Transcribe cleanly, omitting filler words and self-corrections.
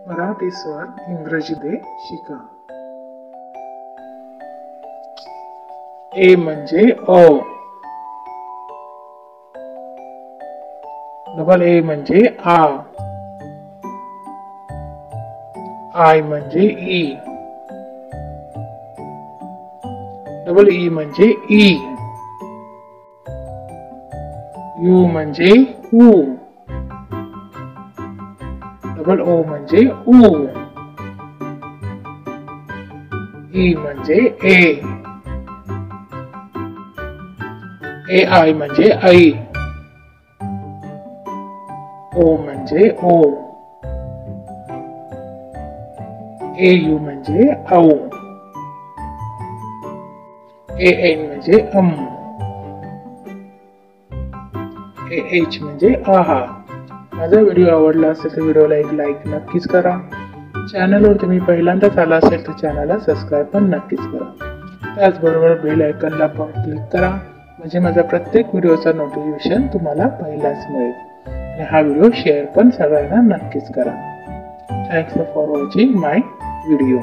मराठी स्वर इंग्रजीमध्ये शिका। ए म्हणजे अ, डबल ए म्हणजे आ, आय म्हणजे ई, डबल ई म्हणजे ई, यू म्हणजे ऊ, डबल ओ म्हणजे ऊ, ई म्हणजे ए, ए आय म्हणजे आई, ओ म्हणजे ओ, ए यू म्हणजे औ, ए एन म्हणजे ए एच म्हणजे आहा। माझा व्हिडिओ आवडला असेल तर व्हिडिओला एक लाईक नक्कीच करा। चॅनलवर तुम्ही पहिल्यांदाच आला असेल तर चॅनलला सबस्क्राईब पण नक्कीच करा। त्याचबरोबर बेल आयकॉनला पण क्लिक करा, म्हणजे माझा प्रत्येक व्हिडिओचा नोटिफिकेशन तुम्हाला पहिलाच मिळेल। आणि हा व्हिडिओ शेअर पण सगळ्यांना नक्कीच करा। Thanks for watching my video.